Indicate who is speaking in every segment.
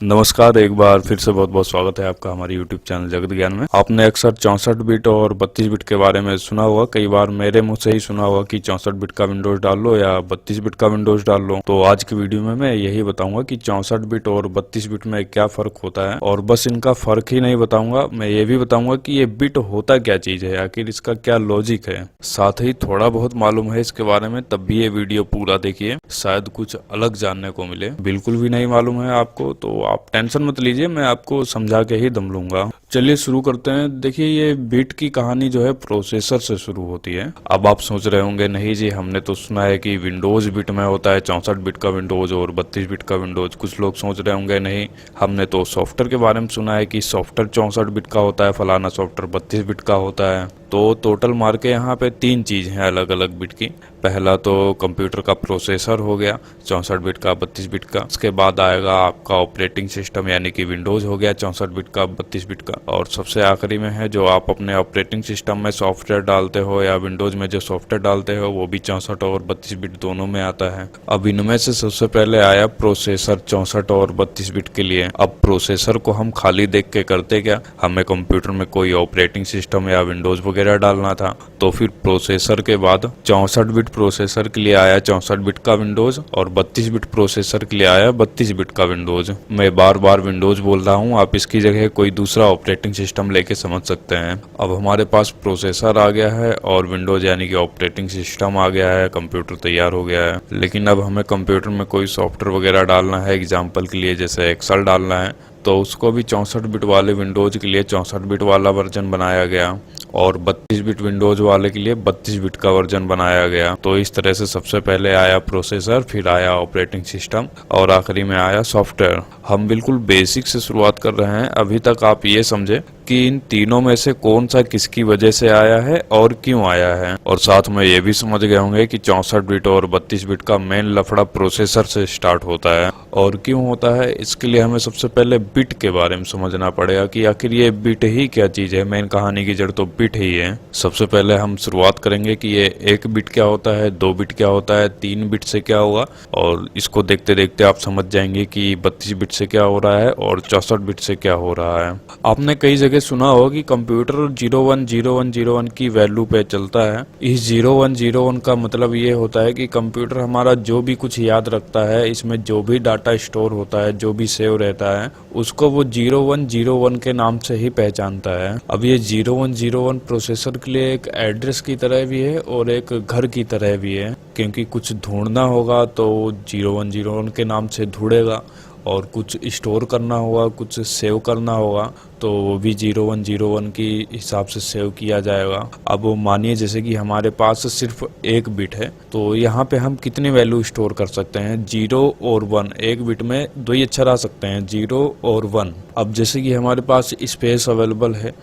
Speaker 1: नमस्कार, एक बार फिर से बहुत बहुत स्वागत है आपका हमारे YouTube चैनल जगत ज्ञान में। आपने अक्सर 64 बिट और 32 बिट के बारे में सुना होगा, कई बार मेरे मुंह से ही सुना होगा कि 64 बिट का विंडोज डाल लो या 32 बिट का विंडोज डाल लो। तो आज की वीडियो में मैं यही बताऊंगा कि 64 बिट और 32 बिट में क्या फर्क होता है, और बस इनका फर्क ही नहीं बताऊंगा, मैं ये भी बताऊंगा कि ये बिट होता क्या चीज है, आखिर इसका क्या लॉजिक है। साथ ही थोड़ा बहुत मालूम है इसके बारे में तब भी ये वीडियो पूरा देखिए, शायद कुछ अलग जानने को मिले। बिल्कुल भी नहीं मालूम है आपको तो आप टेंशन मत लीजिए, मैं आपको समझा के ही दम लूंगा। चलिए शुरू करते हैं। देखिए, ये बिट की कहानी जो है प्रोसेसर से शुरू होती है। अब आप सोच रहे होंगे, नहीं जी हमने तो सुना है कि विंडोज बिट में होता है 64 बिट का विंडोज और 32 बिट का विंडोज। कुछ लोग सोच रहे होंगे नहीं, हमने तो सॉफ्टवेयर के बारे में सुना है कि सॉफ्टवेयर 64 बिट का होता है, फलाना सॉफ्टवेयर 32 बिट का होता है। तो टोटल मार के यहाँ पे तीन चीज हैं अलग अलग बिट की। पहला तो कंप्यूटर का प्रोसेसर हो गया 64 बिट का 32 बिट का। उसके बाद आएगा आपका ऑपरेटिंग सिस्टम यानी कि विंडोज हो गया 64 बिट का 32 बिट का। और सबसे आखिरी में है जो आप अपने ऑपरेटिंग सिस्टम में सॉफ्टवेयर डालते हो या विंडोज में जो सॉफ्टवेयर डालते हो वो भी 64 और 32 बिट दोनों में आता है। अब इनमें से सबसे पहले आया प्रोसेसर 64 और 32 बिट के लिए। अब प्रोसेसर को हम खाली देख के करते क्या, हमें कंप्यूटर में कोई ऑपरेटिंग सिस्टम या विंडोज वगैरह डालना था, तो फिर प्रोसेसर के बाद 64 बिट प्रोसेसर के लिए आया 64 बिट का विंडोज और 32 बिट प्रोसेसर के लिए आया 32 बिट का विंडोज। मैं बार बार विंडोज बोल रहा हूँ, आप इसकी जगह कोई दूसरा ऑपरेटिंग सिस्टम लेके समझ सकते हैं। अब हमारे पास प्रोसेसर आ गया है और विंडोज यानी कि ऑपरेटिंग सिस्टम आ गया है, कंप्यूटर तैयार हो गया है। लेकिन अब हमें कंप्यूटर में कोई सॉफ्टवेयर वगैरह डालना है, एग्जाम्पल के लिए जैसे एक्सेल डालना है, तो उसको भी 64 बिट वाले विंडोज के लिए 64 बिट वाला वर्जन बनाया गया और 32 बिट विंडोज वाले के लिए 32 बिट का वर्जन बनाया गया। तो इस तरह से सबसे पहले आया प्रोसेसर, फिर आया ऑपरेटिंग सिस्टम और आखिरी में आया सॉफ्टवेयर। हम बिल्कुल बेसिक से शुरुआत कर रहे हैं। अभी तक आप ये समझे कि इन तीनों में से कौन सा किसकी वजह से आया है और क्यों आया है, और साथ में ये भी समझ गए होंगे कि 64 बिट और 32 बिट का मेन लफड़ा प्रोसेसर से स्टार्ट होता है और क्यों होता है। इसके लिए हमें सबसे पहले बिट के बारे में समझना पड़ेगा कि आखिर ये बिट ही क्या चीज है। मेन कहानी की जड़ तो बिट ही है। सबसे पहले हम शुरुआत करेंगे कि ये 1 बिट क्या होता है, 2 बिट क्या होता है, 3 बिट से क्या होगा, और इसको देखते देखते आप समझ जाएंगे कि 32 बिट से क्या हो रहा है और 64 बिट से क्या हो रहा है। आपने कई जगह सुना होगा कि कंप्यूटर 010101 की वैल्यू पे चलता है। इस 0101 का मतलब ये होता है कि कंप्यूटर हमारा जो भी कुछ याद रखता है, इसमें जो भी डाटा स्टोर होता है, जो भी सेव रहता है, उसको वो 0101 के नाम से ही पहचानता है। अब ये 0101 प्रोसेसर के लिए एक एड्रेस की तरह भी है और एक घर की तरह भी है, क्योंकि कुछ ढूंढना होगा तो 0101 के नाम से ढूंढेगा, और कुछ स्टोर करना होगा, कुछ सेव करना होगा तो वो भी 0101 की हिसाब से सेव किया जाएगा। अब मानिए जैसे कि हमारे पास सिर्फ 1 बिट है, तो यहाँ पे हम कितनी वैल्यू स्टोर कर सकते हैं, 0 और 1। 1 बिट में 2 ही अक्षर आ सकते हैं, 0 और 1। अब जैसे कि हमारे पास स्पेस अवेलेबल है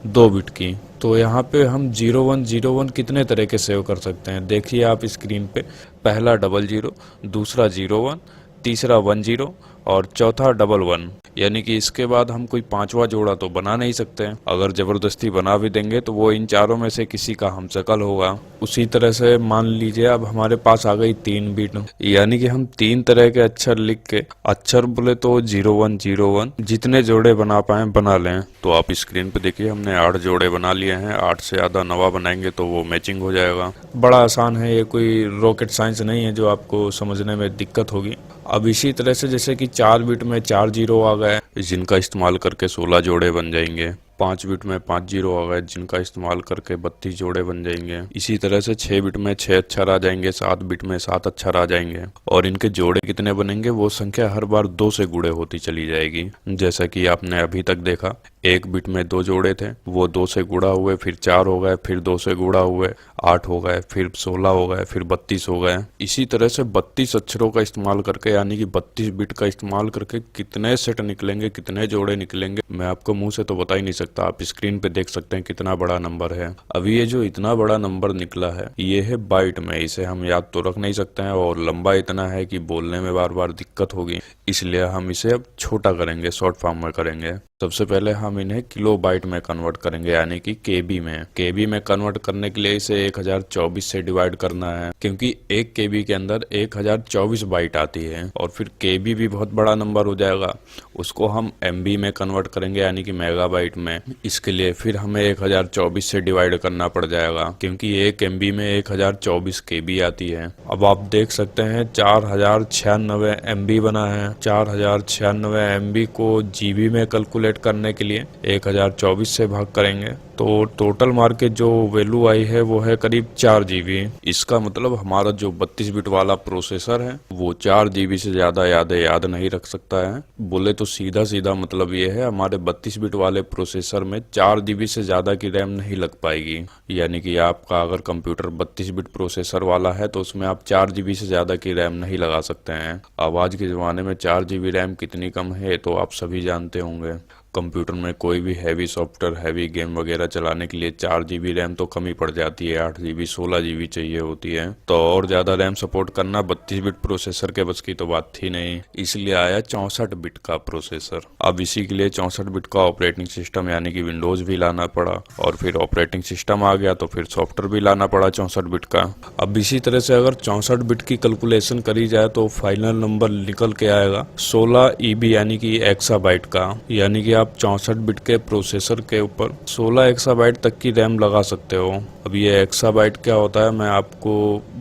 Speaker 1: 2 बिट की, तो यहाँ पे हम 0101 कितने तरह के सेव कर सकते हैं, देखिए आप स्क्रीन पे। पहला 00, दूसरा 01, तीसरा 10 और चौथा 11। यानी कि इसके बाद हम कोई पांचवा जोड़ा तो बना नहीं सकते हैं। अगर जबरदस्ती बना भी देंगे तो वो इन चारों में से किसी का हमशक्ल होगा। उसी तरह से मान लीजिए अब हमारे पास आ गई 3 बिट, यानी कि हम 3 तरह के अक्षर लिख के, अक्षर बोले तो 0101, जितने जोड़े बना पाए बना लें। तो आप स्क्रीन पे देखिए हमने 8 जोड़े बना लिए हैं। 8 से ज्यादा नवा बनाएंगे तो वो मैचिंग हो जाएगा। बड़ा आसान है, ये कोई रॉकेट साइंस नहीं है जो आपको समझने में दिक्कत होगी। अब इसी तरह से जैसे कि 4 बिट में 4 जीरो आ गए, जिनका इस्तेमाल करके 16 जोड़े बन जाएंगे। 5 बिट में 5 जीरो आ गए, जिनका इस्तेमाल करके 32 जोड़े बन जाएंगे। इसी तरह से 6 बिट में 6 अक्षर आ जाएंगे, 7 बिट में 7 अक्षर आ जाएंगे, और इनके जोड़े कितने बनेंगे वो संख्या हर बार 2 से गुणे होती चली जाएगी। जैसा कि आपने अभी तक देखा, 1 बिट में 2 जोड़े थे, वो 2 से गुणा हुए, फिर 4 हो गए, फिर 2 से गुणा हुए 8 हो गए, फिर 16 हो गए, फिर 32 हो गए। इसी तरह से 32 अक्षरों का इस्तेमाल करके यानी कि 32 बिट का इस्तेमाल करके कितने सेट निकलेंगे, कितने जोड़े निकलेंगे, मैं आपको मुंह से तो बता ही नहीं सकता। आप स्क्रीन पे देख सकते हैं कितना बड़ा नंबर है। अभी ये जो इतना बड़ा नंबर निकला है ये है बाइट में, इसे हम याद तो रख नहीं सकते हैं, और लंबा इतना है कि बोलने में बार बार दिक्कत होगी, इसलिए हम इसे अब छोटा करेंगे, शॉर्ट फॉर्म में करेंगे। सबसे पहले हम इन्हें किलोबाइट में कन्वर्ट करेंगे, यानी कि केबी में। केबी में कन्वर्ट करने के लिए इसे 1024 से डिवाइड करना है, क्योंकि एक केबी के अंदर 1024 बाइट आती है। और फिर केबी भी बहुत बड़ा नंबर हो जाएगा, उसको हम एमबी में कन्वर्ट करेंगे, यानी कि मेगाबाइट में। इसके लिए फिर हमें 1024 से डिवाइड करना पड़ जाएगा, क्योंकि एक एमबी में 1024 केबी आती है। अब आप देख सकते हैं 4096 एमबी बना है। 4096 एमबी को जीबी में कैलकुलेट करने के लिए 1024 से भाग करेंगे, तो टोटल मार्केट जो वैल्यू आई है वो है करीब 4 जीबी। इसका मतलब हमारा जो 32 बिट वाला प्रोसेसर है वो 4 जीबी से ज्यादा याद नहीं रख सकता है। बोले तो सीधा सीधा मतलब ये है, हमारे 32 बिट वाले प्रोसेसर में 4 जीबी से ज्यादा की रैम नहीं लग पाएगी। यानी कि आपका अगर कंप्यूटर 32 बिट प्रोसेसर वाला है तो उसमें आप 4 जीबी से ज्यादा की रैम नहीं लगा सकते हैं। अब आज के जमाने में 4 जीबी रैम कितनी कम है तो आप सभी जानते होंगे। कंप्यूटर में कोई भी हैवी सॉफ्टवेयर, हैवी गेम वगैरह चलाने के लिए 4 जीबी रैम तो कम ही पड़ जाती है। 8 जीबी 16 जीबी चाहिए होती है, तो और ज्यादा रैम सपोर्ट करना 32 बिट प्रोसेसर के बस की तो बात थी नहीं। इसलिए आया 64 बिट का प्रोसेसर। अब इसी के लिए 64 बिट का ऑपरेटिंग सिस्टम यानी कि विंडोज भी लाना पड़ा, और फिर ऑपरेटिंग सिस्टम आ गया तो फिर सॉफ्टवेयर भी लाना पड़ा 64 बिट का। अब इसी तरह से अगर 64 बिट की कैलकुलेशन करी जाए तो फाइनल नंबर निकल के आएगा 16 ईबी यानी कि एक्साबाइट का। यानी कि आप 64 बिट के प्रोसेसर के ऊपर 16 एक्साबाइट तक की रैम लगा सकते हो। अब ये एक्साबाइट क्या होता है मैं आपको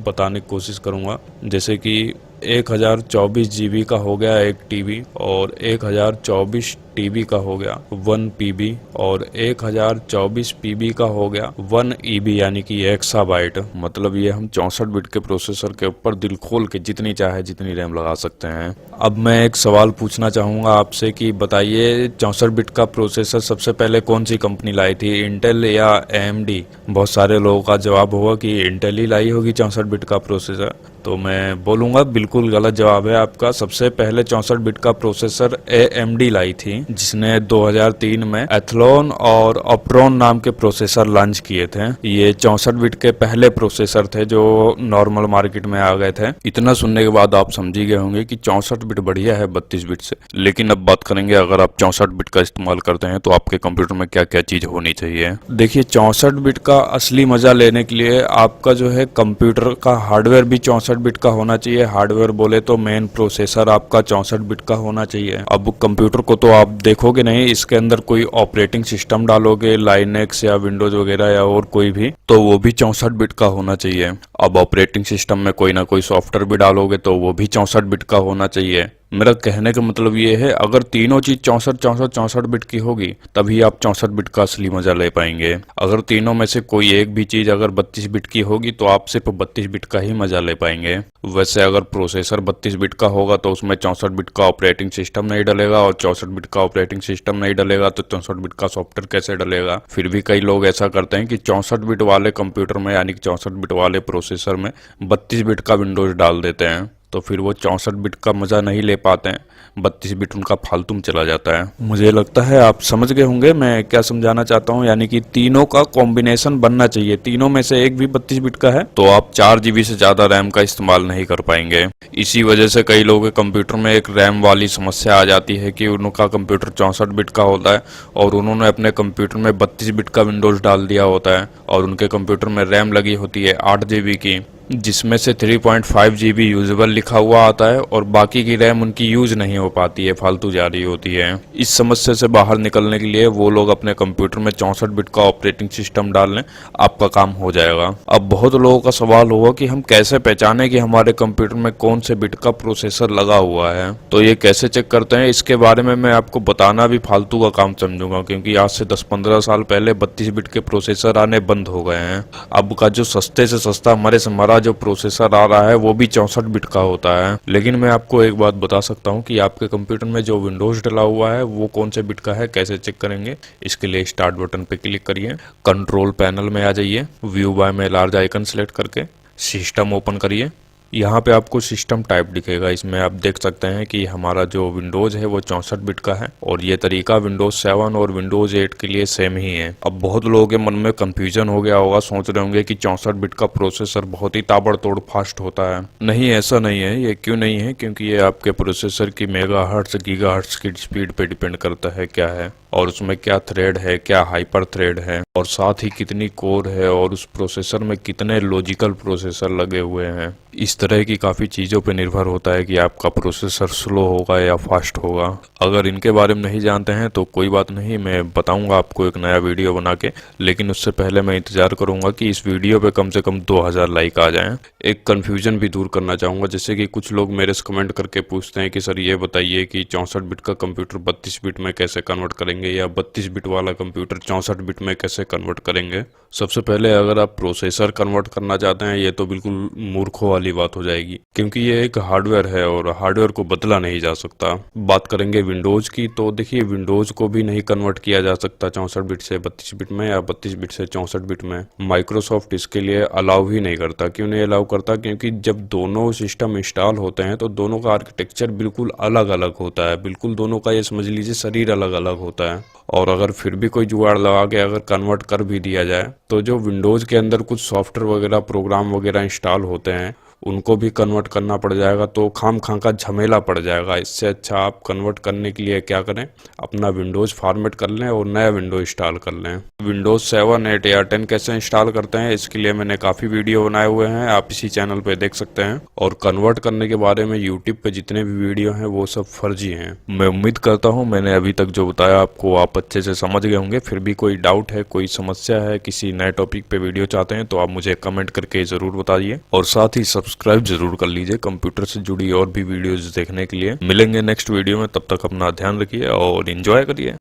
Speaker 1: बताने की कोशिश करूंगा। जैसे कि 1024 जीबी का हो गया एक टीबी, और 1024 टीबी का हो गया 1 पीबी, और 1024 पीबी का हो गया 1 ईबी यानी कि एक्साबाइट। मतलब ये हम 64 बिट के प्रोसेसर के ऊपर दिल खोल के जितनी चाहे जितनी रैम लगा सकते हैं। अब मैं एक सवाल पूछना चाहूंगा आपसे कि बताइए 64 बिट का प्रोसेसर सबसे पहले कौन सी कंपनी लाई थी, इंटेल या AMD? बहुत सारे लोगों का जवाब होगा कि इंटेल ही लाई होगी 64 बिट का प्रोसेसर। तो मैं बोलूंगा बिल्कुल गलत जवाब है आपका। सबसे पहले 64 बिट का प्रोसेसर AMD लाई थी, जिसने 2003 में एथलॉन और ऑप्ट्रॉन नाम के प्रोसेसर लॉन्च किए थे। ये 64 बिट के पहले प्रोसेसर थे जो नॉर्मल मार्केट में आ गए थे। इतना सुनने के बाद आप समझ ही गए होंगे कि 64 बिट बढ़िया है 32 बिट से। लेकिन अब बात करेंगे अगर आप 64 बिट का इस्तेमाल करते हैं तो आपके कंप्यूटर में क्या क्या चीज होनी चाहिए। देखिए 64 बिट का असली मजा लेने के लिए आपका जो है कंप्यूटर का हार्डवेयर भी 64 बिट का होना चाहिए। हार्डवेयर बोले तो मेन प्रोसेसर आपका 64 बिट का होना चाहिए। अब कंप्यूटर को तो आप देखोगे नहीं, इसके अंदर कोई ऑपरेटिंग सिस्टम डालोगे लाइनेक्स या विंडोज वगैरह या और कोई भी, तो वो भी 64 बिट का होना चाहिए। अब ऑपरेटिंग सिस्टम में कोई ना कोई सॉफ्टवेयर भी डालोगे तो वो भी 64 बिट का होना चाहिए। मेरा कहने का मतलब ये है अगर तीनों चीज 64 बिट की होगी तभी आप 64 बिट का असली मजा ले पाएंगे। अगर तीनों में से कोई एक भी चीज अगर 32 बिट की होगी तो आप सिर्फ 32 बिट का ही मजा ले पाएंगे। वैसे अगर प्रोसेसर 32 बिट का होगा तो उसमें 64 बिट का ऑपरेटिंग सिस्टम नहीं डलेगा, और 64 बिट का ऑपरेटिंग सिस्टम नहीं डलेगा तो 64 बिट का सॉफ्टवेयर कैसे डलेगा। फिर भी कई लोग ऐसा करते हैं कि 64 बिट वाले कंप्यूटर में यानी कि 64 बिट वाले प्रोसेसर में 32 बिट का विंडोज डाल देते हैं, तो फिर वो 64 बिट का मजा नहीं ले पाते हैं, 32 बिट उनका फालतू में चला जाता है। मुझे लगता है आप समझ गए होंगे मैं क्या समझाना चाहता हूँ। यानी कि तीनों का कॉम्बिनेशन बनना चाहिए। तीनों में से एक भी 32 बिट का है तो आप 4 जीबी से ज्यादा रैम का इस्तेमाल नहीं कर पाएंगे। इसी वजह से कई लोगों के कंप्यूटर में एक रैम वाली समस्या आ जाती है कि उनका कंप्यूटर 64 बिट का होता है और उन्होंने अपने कंप्यूटर में 32 बिट का विंडोज डाल दिया होता है, और उनके कंप्यूटर में रैम लगी होती है 8 जीबी की, जिसमें से 3.5 जीबी यूजेबल लिखा हुआ आता है और बाकी की रैम उनकी यूज नहीं हो पाती है, फालतू जा रही होती है। इस समस्या से बाहर निकलने के लिए वो लोग अपने कंप्यूटर में 64 बिट का ऑपरेटिंग सिस्टम डाल लें, आपका काम हो जाएगा। अब बहुत लोगों का सवाल होगा कि हम कैसे पहचाने कि हमारे कंप्यूटर में कौन से बिट का प्रोसेसर लगा हुआ है। तो ये कैसे चेक करते हैं इसके बारे में मैं आपको बताना भी फालतू का काम समझूंगा, क्योंकि आज से 10-15 साल पहले 32 बिट के प्रोसेसर आने बंद हो गए हैं। अब का जो सस्ते से सस्ता मरे से मरा जो प्रोसेसर आ रहा है वो भी 64 बिट का होता है। लेकिन मैं आपको एक बात बता सकता हूँ कि आपके कंप्यूटर में जो विंडोज डला हुआ है वो कौन से बिट का है, कैसे चेक करेंगे। इसके लिए स्टार्ट बटन पे क्लिक करिए, कंट्रोल पैनल में आ जाइए, व्यू बाय में लार्ज आइकन सेलेक्ट करके सिस्टम ओपन करिए। यहाँ पे आपको सिस्टम टाइप दिखेगा, इसमें आप देख सकते हैं कि हमारा जो विंडोज है वो 64 बिट का है और ये तरीका विंडोज 7 और विंडोज 8 के लिए सेम ही है। अब बहुत लोगों के मन में कंफ्यूजन हो गया होगा, सोच रहे होंगे कि 64 बिट का प्रोसेसर बहुत ही ताबड़तोड़ फास्ट होता है। नहीं, ऐसा नहीं है। ये क्यों नहीं है? क्योंकि ये आपके प्रोसेसर की मेगाहर्ट्ज गीगाहर्ट्ज की स्पीड पे डिपेंड करता है क्या है और उसमें क्या थ्रेड है, क्या हाइपर थ्रेड है और साथ ही कितनी कोर है और उस प्रोसेसर में कितने लॉजिकल प्रोसेसर लगे हुए हैं। इस तरह की काफ़ी चीज़ों पे निर्भर होता है कि आपका प्रोसेसर स्लो होगा या फास्ट होगा। अगर इनके बारे में नहीं जानते हैं तो कोई बात नहीं, मैं बताऊंगा आपको एक नया वीडियो बना के, लेकिन उससे पहले मैं इंतज़ार करूंगा कि इस वीडियो पे कम से कम 2000 लाइक आ जाएं। एक कन्फ्यूजन भी दूर करना चाहूँगा, जैसे कि कुछ लोग मेरे से कमेंट करके पूछते हैं कि सर ये बताइए कि 64 बिट का कंप्यूटर 32 बिट में कैसे कन्वर्ट करेंगे या 32 बिट वाला कंप्यूटर 64 बिट में कैसे कन्वर्ट करेंगे। सबसे पहले अगर आप प्रोसेसर कन्वर्ट करना चाहते हैं, ये तो बिल्कुल मूर्खों वाली बात हो जाएगी, क्योंकि ये एक हार्डवेयर है और हार्डवेयर को बदला नहीं जा सकता। बात करेंगे विंडोज की, तो देखिए विंडोज को भी नहीं कन्वर्ट किया जा सकता 64 बिट से 32 बिट में या 32 बिट से 64 बिट में। माइक्रोसॉफ्ट इसके लिए अलाउ ही नहीं करता। क्यों नहीं अलाउ करता? क्योंकि जब दोनों सिस्टम इंस्टॉल होते हैं तो दोनों का आर्किटेक्चर बिल्कुल अलग अलग होता है, बिल्कुल दोनों का ये समझ लीजिए शरीर अलग अलग होता है। और अगर फिर भी कोई जुगाड़ लगा के अगर कन्वर्ट कर भी दिया जाए तो जो विंडोज के अंदर कुछ सॉफ्टवेयर वगैरह प्रोग्राम वगैरह इंस्टॉल होते हैं उनको भी कन्वर्ट करना पड़ जाएगा, तो खाम खां का झमेला पड़ जाएगा। इससे अच्छा आप कन्वर्ट करने के लिए क्या करें, अपना विंडोज फॉर्मेट कर लें और नया विंडो इंस्टॉल कर लें। विंडोज 7, 8 या 10 कैसे इंस्टॉल करते हैं इसके लिए मैंने काफ़ी वीडियो बनाए हुए हैं, आप इसी चैनल पे देख सकते हैं। और कन्वर्ट करने के बारे में यूट्यूब पे जितने भी वीडियो हैं वो सब फर्जी हैं। मैं उम्मीद करता हूँ मैंने अभी तक जो बताया आपको आप अच्छे से समझ गए होंगे। फिर भी कोई डाउट है, कोई समस्या है, किसी नए टॉपिक पे वीडियो चाहते हैं तो आप मुझे कमेंट करके ज़रूर बताइए और साथ ही सब्सक्राइब जरूर कर लीजिए कंप्यूटर से जुड़ी और भी वीडियोज देखने के लिए। मिलेंगे नेक्स्ट वीडियो में, तब तक अपना ध्यान रखिए और एंजॉय करिए।